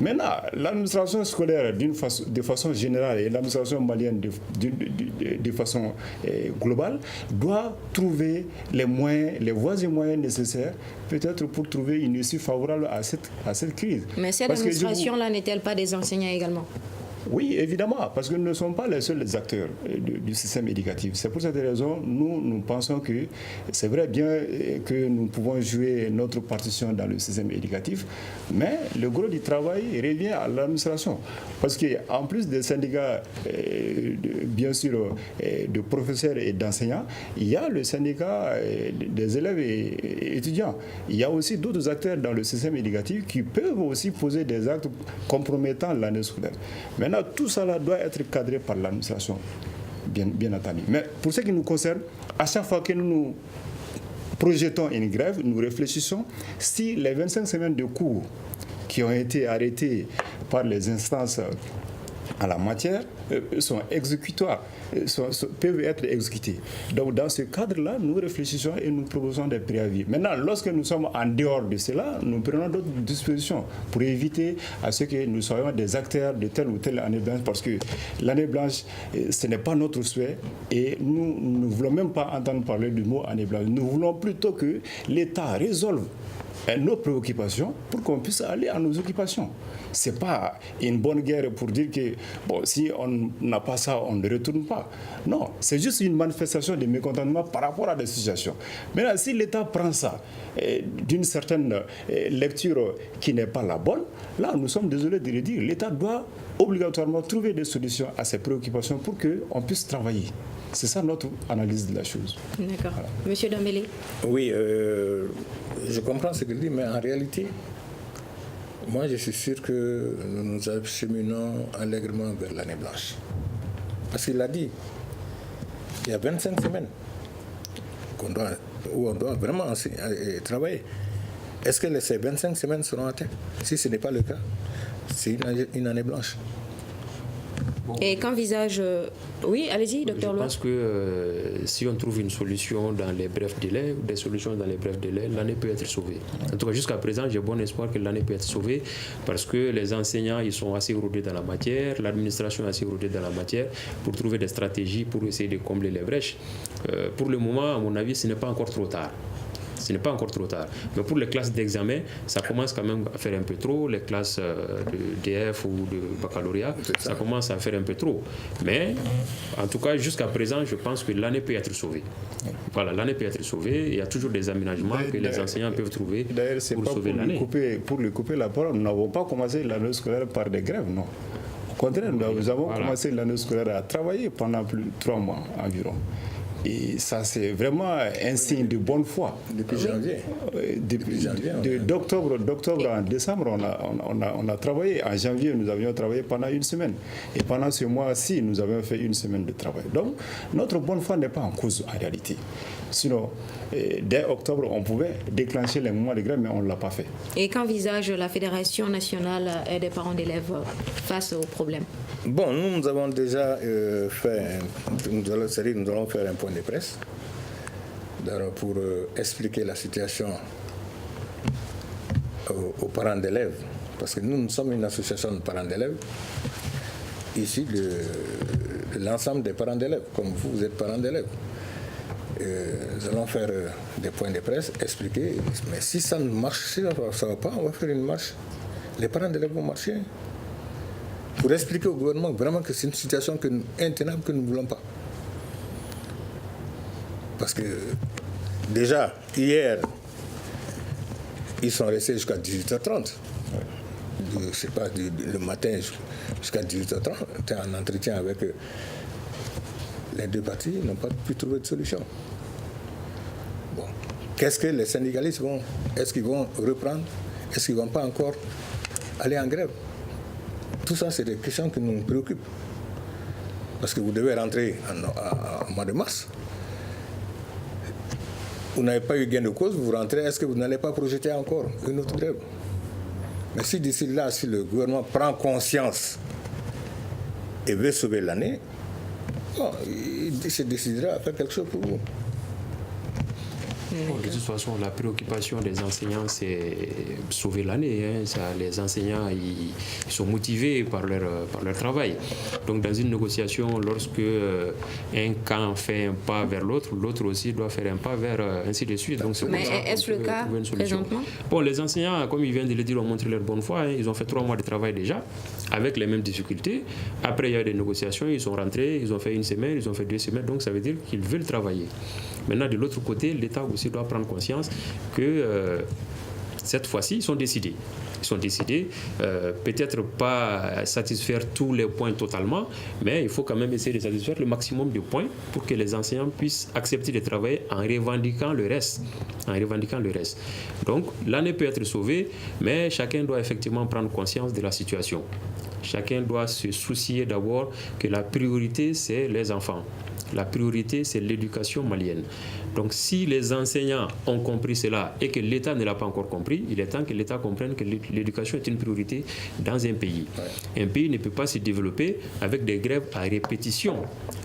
Maintenant, l'administration scolaire, de façon générale, et l'administration malienne de façon globale, doit trouver les moyens, les voies et moyens nécessaires, peut-être pour trouver une issue favorable à cette crise. Mais cette administration-là n'est-elle pas des enseignants également? Oui, évidemment, parce que nous ne sommes pas les seuls acteurs du système éducatif. C'est pour cette raison, nous pensons que c'est vrai bien que nous pouvons jouer notre partition dans le système éducatif, mais le gros du travail revient à l'administration. Parce qu'en plus des syndicats, bien sûr, de professeurs et d'enseignants, il y a le syndicat des élèves et étudiants. Il y a aussi d'autres acteurs dans le système éducatif qui peuvent aussi poser des actes compromettant l'année scolaire. Maintenant, tout cela doit être cadré par l'administration, bien entendu. Mais pour ce qui nous concerne, à chaque fois que nous projetons une grève, nous réfléchissons si les 25 semaines de cours qui ont été arrêtées par les instances en la matière sont exécutoires, peuvent être exécutés. Donc dans ce cadre-là, nous réfléchissons et nous proposons des préavis. Maintenant, lorsque nous sommes en dehors de cela, nous prenons d'autres dispositions pour éviter à ce que nous soyons des acteurs de telle ou telle année blanche, parce que l'année blanche, ce n'est pas notre souhait et nous ne voulons même pas entendre parler du mot année blanche. Nous voulons plutôt que l'État résolve nos préoccupations pour qu'on puisse aller à nos occupations. Ce n'est pas une bonne guerre pour dire que bon, si on n'a pas ça, on ne retourne pas. Non, c'est juste une manifestation de mécontentement par rapport à des situations. Maintenant, si l'État prend ça d'une certaine lecture qui n'est pas la bonne, là, nous sommes désolés de le dire, l'État doit obligatoirement trouver des solutions à ces préoccupations pour qu'on puisse travailler. C'est ça notre analyse de la chose. D'accord. Voilà. Monsieur Dambélé. Oui, je comprends ce qu'il dit, mais en réalité, moi je suis sûr que nous nous acheminons allègrement vers l'année blanche. Parce qu'il l'a dit, il y a 25 semaines où on doit vraiment travailler. Est-ce que ces 25 semaines seront atteintes? Si ce n'est pas le cas, c'est une année blanche. Et qu'envisage... Oui, allez-y, docteur Loa. Je pense que si on trouve une solution dans les brefs délais, ou des solutions dans les brefs délais, l'année peut être sauvée. En tout cas, jusqu'à présent, j'ai bon espoir que l'année peut être sauvée parce que les enseignants, ils sont assez rodés dans la matière, l'administration est assez rodée dans la matière pour trouver des stratégies pour essayer de combler les brèches. Pour le moment, à mon avis, ce n'est pas encore trop tard. Ce n'est pas encore trop tard. Mais pour les classes d'examen, ça commence quand même à faire un peu trop. Les classes de DF ou de baccalauréat, ça commence à faire un peu trop. Mais en tout cas, jusqu'à présent, je pense que l'année peut être sauvée. Voilà, l'année peut être sauvée. Il y a toujours des aménagements que les enseignants peuvent trouver pour sauver l'année. Pour lui couper la parole, nous n'avons pas commencé l'année scolaire par des grèves, non. Au contraire, nous avons commencé l'année scolaire à travailler pendant plus de 3 mois environ. Et ça, c'est vraiment un signe de bonne foi. Depuis janvier. D'octobre en décembre, on a travaillé. En janvier, nous avions travaillé pendant 1 semaine. Et pendant ce mois-ci, nous avons fait 1 semaine de travail. Donc, notre bonne foi n'est pas en cause en réalité. Sinon, dès octobre, on pouvait déclencher les moments de grève, mais on ne l'a pas fait. Et qu'envisage la Fédération nationale des parents d'élèves face au problème? Bon, nous avons déjà nous allons faire un point de presse pour expliquer la situation aux parents d'élèves, parce que nous sommes une association de parents d'élèves ici de l'ensemble des parents d'élèves, comme vous êtes parents d'élèves. Nous allons faire des points de presse, expliquer, mais si ça ne marche, si ça ne va pas, on va faire une marche. Les parents d'élèves vont marcher pour expliquer au gouvernement vraiment que c'est une situation intenable que nous ne voulons pas. Parce que déjà, hier, ils sont restés jusqu'à 18h30. Je ne sais pas, le matin jusqu'à 18h30, on était en entretien avec eux. Les deux parties n'ont pas pu trouver de solution. Bon. Qu'est-ce que les syndicalistes vont... Est-ce qu'ils vont reprendre? Est-ce qu'ils ne vont pas encore aller en grève? Tout ça, c'est des questions qui nous préoccupent. Parce que vous devez rentrer en mois de mars. Vous n'avez pas eu gain de cause, vous rentrez, est-ce que vous n'allez pas projeter encore une autre grève? Mais si d'ici là, si le gouvernement prend conscience et veut sauver l'année, bon, il se décidera à faire quelque chose pour vous. De toute façon, la préoccupation des enseignants, c'est sauver l'année. Les enseignants, ils sont motivés par leur travail. Donc, dans une négociation, lorsque un camp fait un pas vers l'autre, l'autre aussi doit faire un pas vers ainsi de suite. Donc, mais est-ce le cas présentement? Bon, les enseignants, comme ils viennent de le dire, ont montré leur bonne foi. Ils ont fait 3 mois de travail déjà, avec les mêmes difficultés. Après, il y a eu des négociations, ils sont rentrés, ils ont fait 1 semaine, ils ont fait 2 semaines. Donc, ça veut dire qu'ils veulent travailler. Maintenant, de l'autre côté, l'État aussi doit prendre conscience que cette fois-ci, ils sont décidés. Ils sont décidés, peut-être pas satisfaire tous les points totalement, mais il faut quand même essayer de satisfaire le maximum de points pour que les enseignants puissent accepter de travailler en revendiquant le reste. Donc, l'année peut être sauvée, mais chacun doit effectivement prendre conscience de la situation. Chacun doit se soucier d'abord que la priorité, c'est les enfants. La priorité, c'est l'éducation malienne. Donc, si les enseignants ont compris cela et que l'État ne l'a pas encore compris, il est temps que l'État comprenne que l'éducation est une priorité dans un pays. Ouais. Un pays ne peut pas se développer avec des grèves à répétition.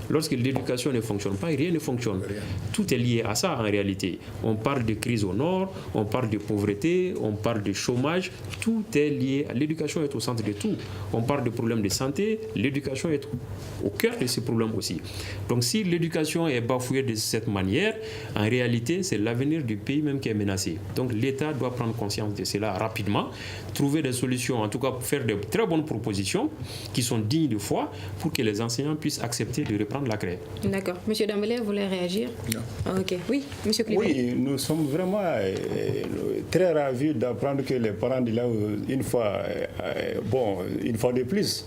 Lorsque l'éducation ne fonctionne pas, rien ne fonctionne. Tout est lié à ça en réalité. On parle de crise au nord, on parle de pauvreté, on parle de chômage. Tout est lié. L'éducation est au centre de tout. On parle de problèmes de santé, l'éducation est au cœur de ces problèmes aussi. Donc, si l'éducation est bafouée de cette manière, en réalité, c'est l'avenir du pays même qui est menacé. Donc, l'État doit prendre conscience de cela rapidement, trouver des solutions, en tout cas faire de très bonnes propositions qui sont dignes de foi pour que les enseignants puissent accepter de reprendre la grève. D'accord. Monsieur Dambélé, vous voulez réagir? Non. Ok. Oui, Monsieur Clivé. Oui, nous sommes vraiment très ravis d'apprendre que les parents de là, une fois de plus,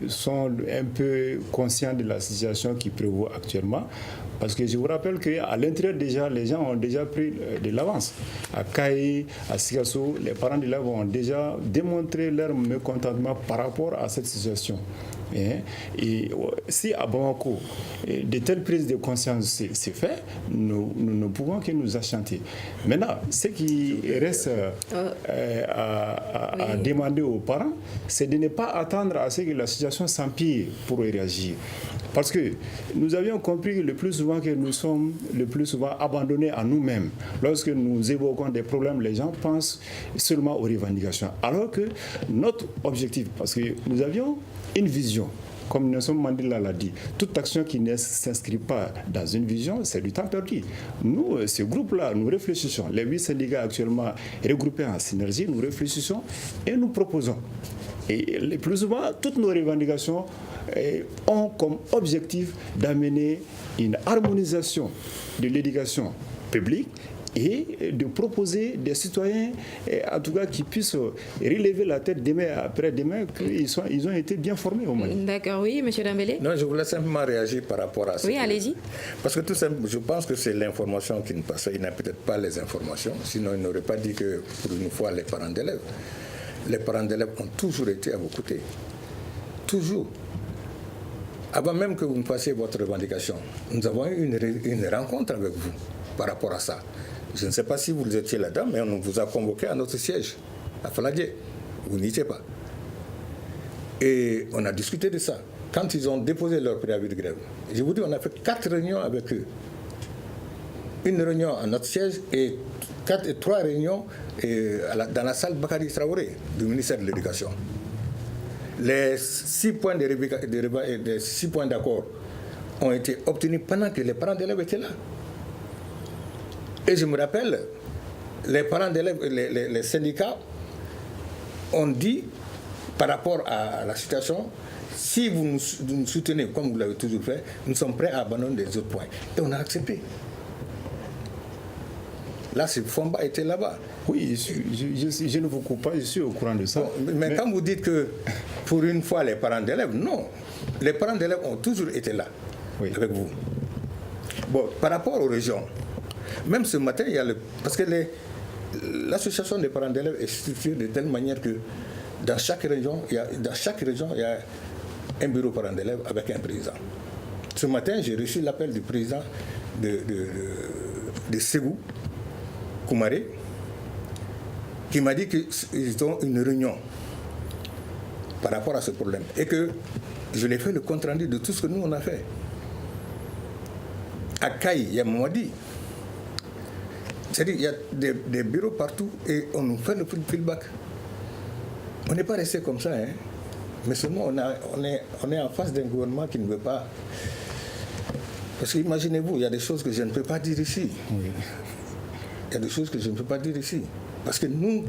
sont un peu conscients de la situation qui prévaut actuellement. Parce que je vous rappelle qu'à l'intérieur déjà, les gens ont déjà pris de l'avance. À Kaï, à Sikasso, les parents de là ont déjà démontré leur mécontentement par rapport à cette situation. Et si à Bamako, de telles prises de conscience c'est fait, nous ne pouvons que nous enchanter. Maintenant, ce qui reste à demander aux parents, c'est de ne pas attendre à ce que la situation s'empire pour réagir. Parce que nous avions compris que le plus souvent que nous sommes le plus souvent abandonnés à nous-mêmes. Lorsque nous évoquons des problèmes, les gens pensent seulement aux revendications. Alors que notre objectif, parce que nous avions une vision comme Nelson Mandela l'a dit, toute action qui ne s'inscrit pas dans une vision, c'est du temps perdu. Nous, ce groupe-là, nous réfléchissons. Les 8 syndicats actuellement regroupés en synergie, nous réfléchissons et nous proposons. Et le plus souvent, toutes nos revendications ont comme objectif d'amener une harmonisation de l'éducation publique et de proposer des citoyens, en tout cas, qui puissent relever la tête demain après-demain, qu'ils ont été bien formés au Mali. D'accord, oui, M. Dambélé. Non, je voulais simplement réagir par rapport à ça. Oui, allez-y. Parce que tout simplement, je pense que c'est l'information qui ne passe pas. Il n'a peut-être pas les informations, sinon il n'aurait pas dit que, pour une fois, les parents d'élèves ont toujours été à vos côtés. Toujours. Avant même que vous ne fassiez votre revendication, nous avons eu une rencontre avec vous par rapport à ça. Je ne sais pas si vous étiez là-dedans, mais on vous a convoqué à notre siège, à Faladier. Vous n'y étiez pas. Et on a discuté de ça. Quand ils ont déposé leur préavis de grève, je vous dis, on a fait 4 réunions avec eux. Une réunion à notre siège et 3 réunions dans la salle Bakary Traoré du ministère de l'Éducation. Les 6 points d'accord ont été obtenus pendant que les parents d'élèves étaient là. Et je me rappelle, les parents d'élèves, les syndicats ont dit, par rapport à la situation, si vous nous soutenez comme vous l'avez toujours fait, nous sommes prêts à abandonner les autres points. Et on a accepté. Là, Fomba était là-bas. Oui, je ne vous coupe pas, je suis au courant de ça. Bon, mais quand vous dites que, pour une fois, les parents d'élèves, non. Les parents d'élèves ont toujours été là, avec vous. Bon, par rapport aux régions, même ce matin, il y a parce que l'association des parents d'élèves est structurée de telle manière que dans chaque région, il y a un bureau parents d'élèves avec un président. Ce matin, j'ai reçu l'appel du président de Ségou, Koumaré, qui m'a dit qu'ils ont une réunion par rapport à ce problème et que je l'ai fait le compte rendu de tout ce que nous on a fait. À Kaï, il y a Mouadi. C'est-à-dire qu'il y a des bureaux partout et on nous fait le feedback. On n'est pas resté comme ça, hein. Mais seulement on est en face d'un gouvernement qui ne veut pas. Parce que imaginez-vous, il y a des choses que je ne peux pas dire ici. Oui. Il y a des choses que je ne peux pas dire ici. Parce que nous,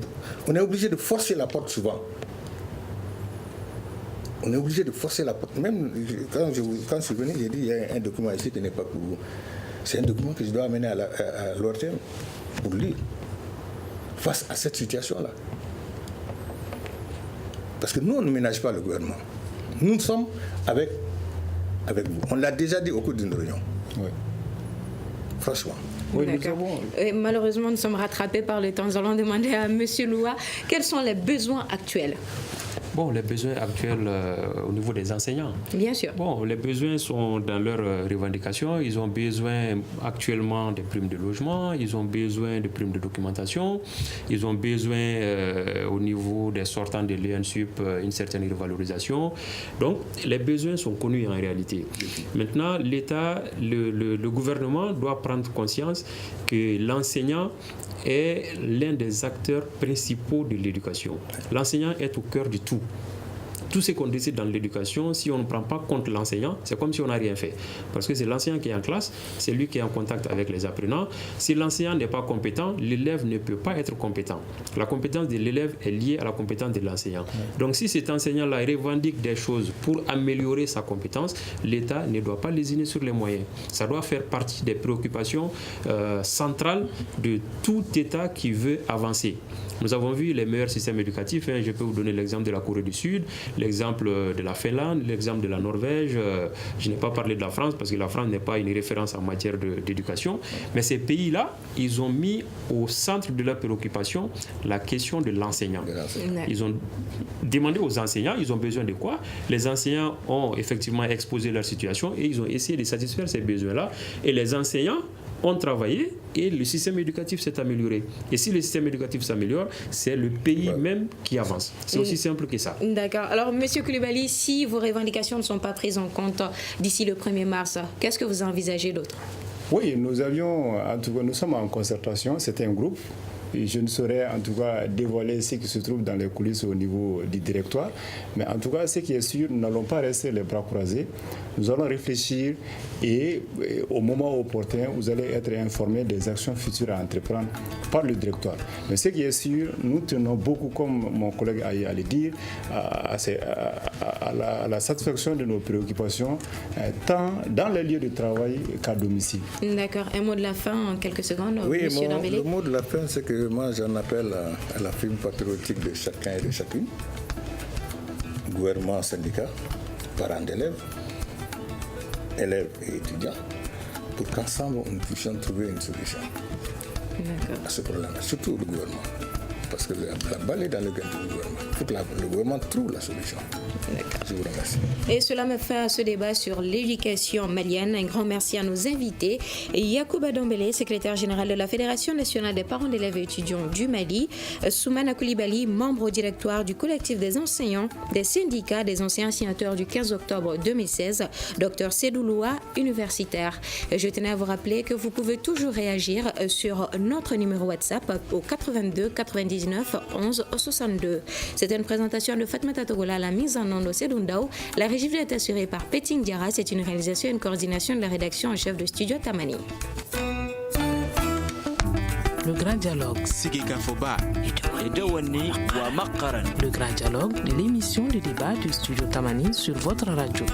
on est obligé de forcer la porte souvent. On est obligé de forcer la porte. Même quand je suis venu, j'ai dit, il y a un document ici qui n'est pas pour vous. C'est un document que je dois amener à l'ORTM pour lire. Face à cette situation-là. Parce que nous, on ne ménage pas le gouvernement. Nous sommes avec vous. On l'a déjà dit au cours d'une réunion. Oui. Franchement. Oui, malheureusement, nous sommes rattrapés par le temps. Nous allons demander à M. Loua quels sont les besoins actuels. Bon, les besoins actuels au niveau des enseignants. Bien sûr. Bon, les besoins sont dans leurs revendications. Ils ont besoin actuellement de primes de logement, ils ont besoin de primes de documentation, ils ont besoin au niveau des sortants de l'ENSUP une certaine revalorisation. Donc, les besoins sont connus en réalité. Maintenant, l'État, le gouvernement doit prendre conscience que l'enseignant est l'un des acteurs principaux de l'éducation. L'enseignant est au cœur de tout. Tout ce qu'on décide dans l'éducation, si on ne prend pas compte l'enseignant, c'est comme si on n'a rien fait. Parce que c'est l'enseignant qui est en classe, c'est lui qui est en contact avec les apprenants. Si l'enseignant n'est pas compétent, l'élève ne peut pas être compétent. La compétence de l'élève est liée à la compétence de l'enseignant. Donc si cet enseignant-là revendique des choses pour améliorer sa compétence, l'État ne doit pas lésiner sur les moyens. Ça doit faire partie des préoccupations centrales de tout État qui veut avancer. Nous avons vu les meilleurs systèmes éducatifs. Je peux vous donner l'exemple de la Corée du Sud, l'exemple de la Finlande, l'exemple de la Norvège. Je n'ai pas parlé de la France parce que la France n'est pas une référence en matière d'éducation. Mais ces pays-là, ils ont mis au centre de leur préoccupation la question de l'enseignant. Ils ont demandé aux enseignants, ils ont besoin de quoi? Les enseignants ont effectivement exposé leur situation et ils ont essayé de satisfaire ces besoins-là. Et les enseignants ont travaillé et le système éducatif s'est amélioré. Et si le système éducatif s'améliore, c'est le pays même qui avance. C'est aussi simple que ça. D'accord. Alors, M. Coulibaly, si vos revendications ne sont pas prises en compte d'ici le 1er mars, qu'est-ce que vous envisagez d'autre? Oui, nous sommes en concertation, c'était un groupe. je ne saurais en tout cas dévoiler ce qui se trouve dans les coulisses au niveau du directoire. Mais en tout cas, ce qui est sûr, nous n'allons pas rester les bras croisés. Nous allons réfléchir et au moment opportun, vous allez être informés des actions futures à entreprendre par le directoire. Mais ce qui est sûr, nous tenons beaucoup, comme mon collègue a le dire, à la satisfaction de nos préoccupations, tant dans les lieux de travail qu'à domicile. D'accord. Un mot de la fin en quelques secondes, oui, M. Dambélé. Le mot de la fin, c'est que moi j'en appelle à la fibre patriotique de chacun et de chacune, gouvernement, syndicat, parents d'élèves, élèves et étudiants, pour qu'ensemble nous puissions trouver une solution à ce problème, surtout le gouvernement. Parce que la balle est dans le gain du gouvernement. Il faut que le gouvernement trouve la solution. Je vous remercie. Et cela me fait à ce débat sur l'éducation malienne. Un grand merci à nos invités. Yacouba Dambélé, secrétaire général de la Fédération nationale des parents d'élèves et étudiants du Mali. Soumana Koulibaly, membre au directoire du collectif des enseignants, des syndicats des enseignants signataires du 15 octobre 2016. Dr Sedouloua, universitaire. Je tenais à vous rappeler que vous pouvez toujours réagir sur notre numéro WhatsApp au 82 99 11 62. C'était une présentation de Fatmata Togola à la mise en onde de Sedundao. La régie est assurée par Peting Diarra. C'est une réalisation et une coordination de la rédaction en chef de Studio Tamani. Le grand dialogue. Le grand dialogue de l'émission de débat de Studio Tamani sur votre radio.